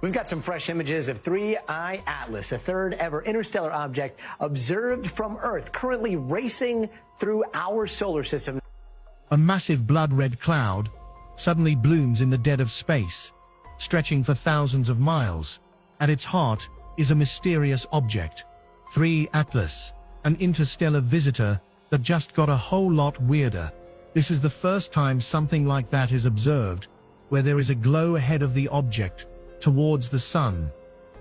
We've got some fresh images of 3I Atlas, a third ever interstellar object observed from Earth, currently racing through our solar system. A massive blood-red cloud suddenly blooms in the dead of space, stretching for thousands of miles. At its heart is a mysterious object, 3 Atlas, an interstellar visitor that just got a whole lot weirder. This is the first time something like that is observed, where there is a glow ahead of the object, towards the sun.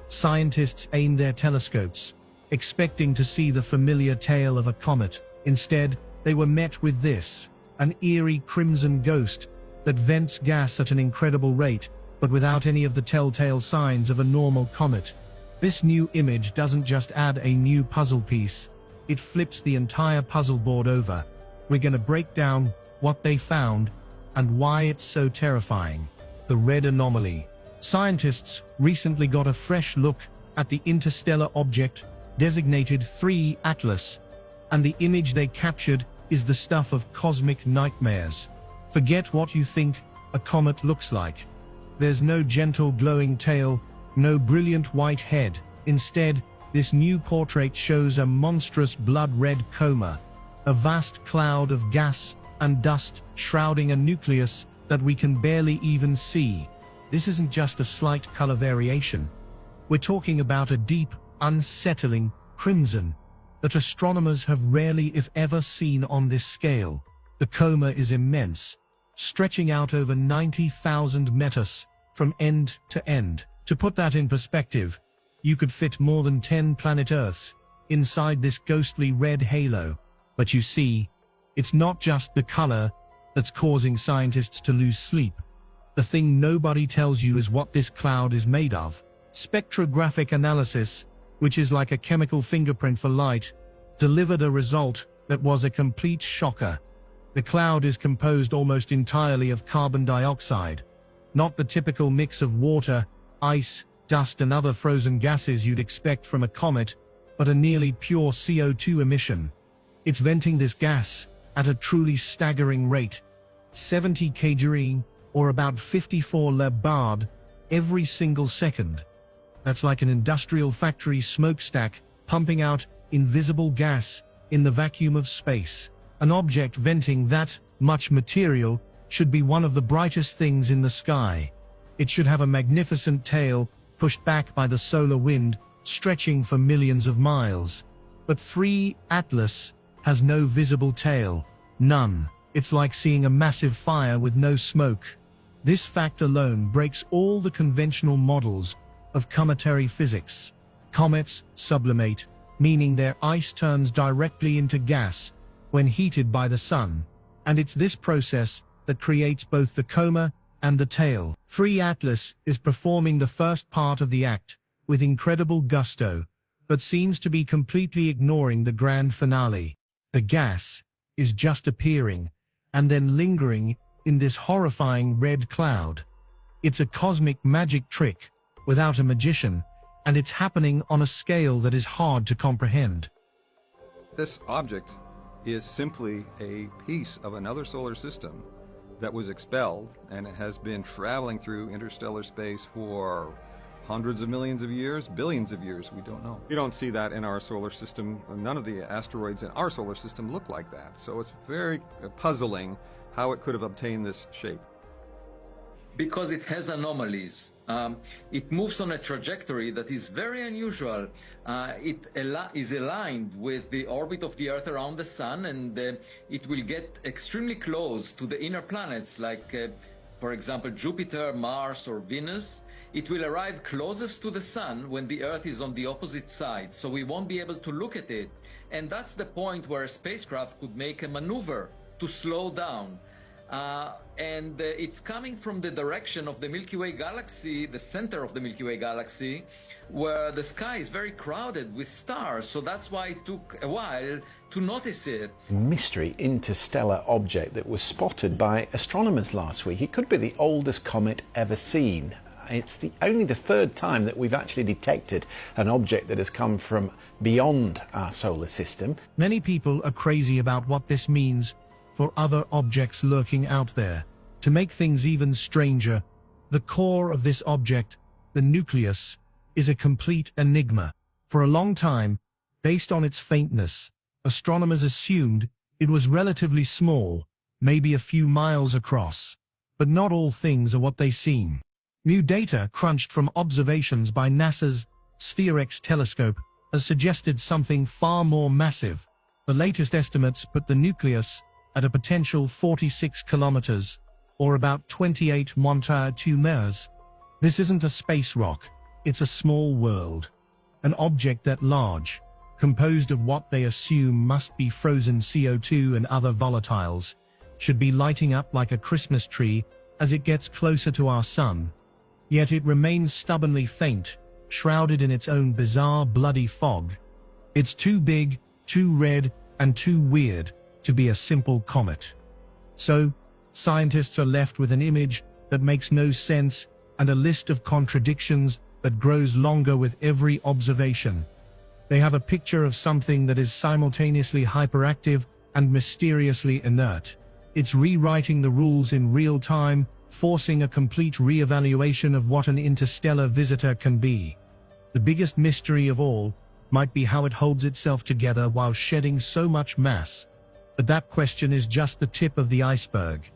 Scientists aim their telescopes, expecting to see the familiar tail of a comet. Instead, they were met with this, an eerie crimson ghost that vents gas at an incredible rate, but without any of the telltale signs of a normal comet. This new image doesn't just add a new puzzle piece, it flips the entire puzzle board over. We're gonna break down what they found and why it's so terrifying. The red anomaly. Scientists recently got a fresh look at the interstellar object designated 3 Atlas, and the image they captured is the stuff of cosmic nightmares. Forget what you think a comet looks like. There's no gentle glowing tail, no brilliant white head. Instead, this new portrait shows a monstrous blood-red coma, a vast cloud of gas and dust shrouding a nucleus that we can barely even see. This isn't just a slight color variation. We're talking about a deep, unsettling crimson that astronomers have rarely if ever seen on this scale. The coma is immense, stretching out over 90,000 meters from end to end. To put that in perspective, you could fit more than 10 planet Earths inside this ghostly red halo. But you see, it's not just the color that's causing scientists to lose sleep. The thing nobody tells you is what this cloud is made of. Spectrographic analysis, which is like a chemical fingerprint for light, delivered a result that was a complete shocker. The cloud is composed almost entirely of carbon dioxide, not the typical mix of water, ice, dust and other frozen gases you'd expect from a comet, but a nearly pure CO2 emission. It's venting this gas at a truly staggering rate, 70 kg, or about 54 lebard, every single second. That's like an industrial factory smokestack pumping out invisible gas in the vacuum of space. An object venting that much material should be one of the brightest things in the sky. It should have a magnificent tail pushed back by the solar wind, stretching for millions of miles. But 3 Atlas has no visible tail. None. It's like seeing a massive fire with no smoke. This fact alone breaks all the conventional models of cometary physics. Comets sublimate, meaning their ice turns directly into gas when heated by the sun. And it's this process that creates both the coma and the tail. 3 Atlas is performing the first part of the act with incredible gusto, but seems to be completely ignoring the grand finale. The gas is just appearing and then lingering in this horrifying red cloud. It's a cosmic magic trick without a magician, and it's happening on a scale that is hard to comprehend. This object is simply a piece of another solar system that was expelled, and it has been traveling through interstellar space for hundreds of millions of years, billions of years, we don't know. You don't see that in our solar system. None of the asteroids in our solar system look like that. So it's very puzzling how it could have obtained this shape. Because it has anomalies. It moves on a trajectory that is very unusual. It is aligned with the orbit of the Earth around the Sun, and it will get extremely close to the inner planets like, for example, Jupiter, Mars, or Venus. It will arrive closest to the Sun when the Earth is on the opposite side, so we won't be able to look at it. And that's the point where a spacecraft could make a maneuver to slow down. It's coming from the direction of the Milky Way galaxy, the center of the Milky Way galaxy, where the sky is very crowded with stars, so that's why it took a while to notice it. Mystery interstellar object that was spotted by astronomers last week. It could be the oldest comet ever seen. It's only the third time that we've actually detected an object that has come from beyond our solar system. Many people are crazy about what this means for other objects lurking out there. To make things even stranger, the core of this object the nucleus, is a complete enigma. For a long time, based on its faintness, astronomers assumed it was relatively small, maybe a few miles across. But not all things are what they seem. New data crunched from observations by NASA's Spherex telescope has suggested something far more massive. The latest estimates put the nucleus at a potential 46 kilometers, or about 28 Montague-Mers. This isn't a space rock, it's a small world. An object that large, composed of what they assume must be frozen CO2 and other volatiles, should be lighting up like a Christmas tree as it gets closer to our sun. Yet it remains stubbornly faint, shrouded in its own bizarre bloody fog. It's too big, too red, and too weird to be a simple comet. So, scientists are left with an image that makes no sense and a list of contradictions that grows longer with every observation. They have a picture of something that is simultaneously hyperactive and mysteriously inert. It's rewriting the rules in real time, forcing a complete re-evaluation of what an interstellar visitor can be. The biggest mystery of all might be how it holds itself together while shedding so much mass. But that question is just the tip of the iceberg,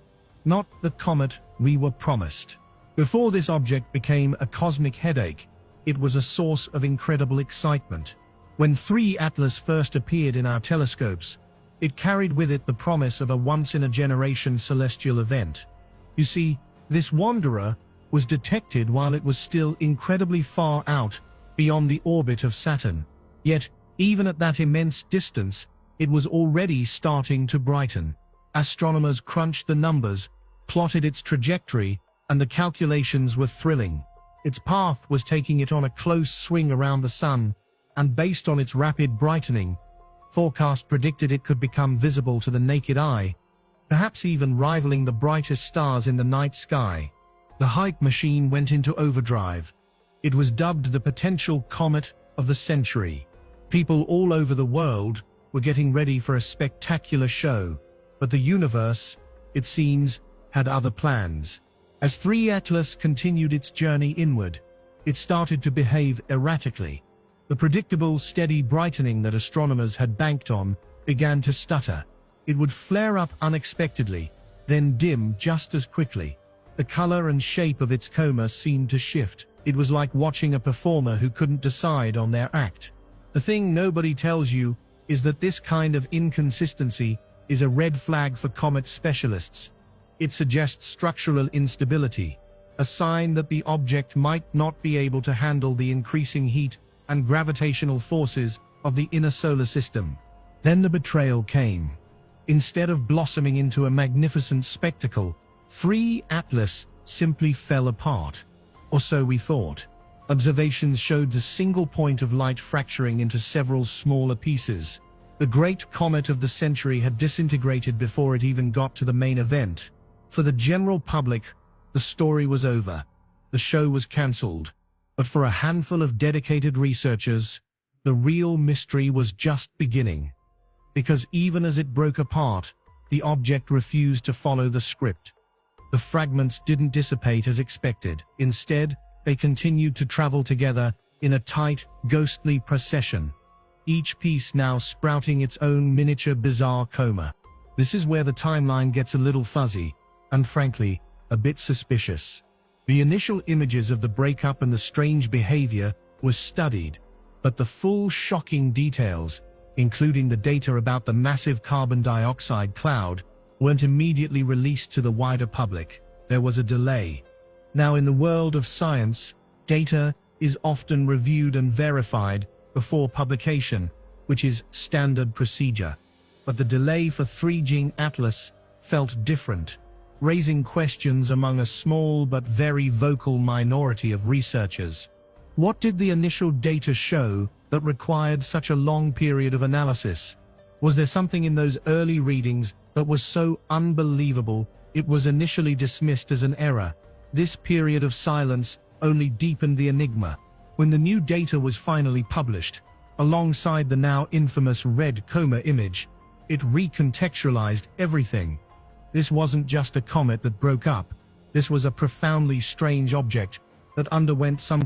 not the comet we were promised. Before this object became a cosmic headache, it was a source of incredible excitement. When 3 Atlas first appeared in our telescopes, it carried with it the promise of a once-in-a-generation celestial event. You see, this wanderer was detected while it was still incredibly far out beyond the orbit of Saturn. Yet, even at that immense distance, it was already starting to brighten. Astronomers crunched the numbers, plotted its trajectory, and the calculations were thrilling. Its path was taking it on a close swing around the sun, and based on its rapid brightening, forecasts predicted it could become visible to the naked eye, perhaps even rivaling the brightest stars in the night sky. The hype machine went into overdrive. It was dubbed the potential comet of the century. People all over the world were getting ready for a spectacular show, but the universe, it seems, had other plans. As 3 Atlas continued its journey inward, it started to behave erratically. The predictable, steady brightening that astronomers had banked on began to stutter. It would flare up unexpectedly, then dim just as quickly. The color and shape of its coma seemed to shift. It was like watching a performer who couldn't decide on their act. The thing nobody tells you is that this kind of inconsistency is a red flag for comet specialists. It suggests structural instability, a sign that the object might not be able to handle the increasing heat and gravitational forces of the inner solar system. Then the betrayal came. Instead of blossoming into a magnificent spectacle, 3 Atlas simply fell apart. Or so we thought. Observations showed the single point of light fracturing into several smaller pieces. The great comet of the century had disintegrated before it even got to the main event. For the general public, the story was over. The show was cancelled. But for a handful of dedicated researchers, the real mystery was just beginning. Because even as it broke apart, the object refused to follow the script. The fragments didn't dissipate as expected. Instead, they continued to travel together in a tight, ghostly procession, each piece now sprouting its own miniature bizarre coma. This is where the timeline gets a little fuzzy, and frankly, a bit suspicious. The initial images of the breakup and the strange behavior were studied, but the full shocking details, including the data about the massive carbon dioxide cloud, weren't immediately released to the wider public. There was a delay. Now, in the world of science, data is often reviewed and verified before publication, which is standard procedure. But the delay for 3 Atlas felt different, raising questions among a small but very vocal minority of researchers. What did the initial data show that required such a long period of analysis? Was there something in those early readings that was so unbelievable it was initially dismissed as an error? This period of silence only deepened the enigma. When the new data was finally published, alongside the now infamous red coma image, it recontextualized everything. This wasn't just a comet that broke up. This was a profoundly strange object that underwent some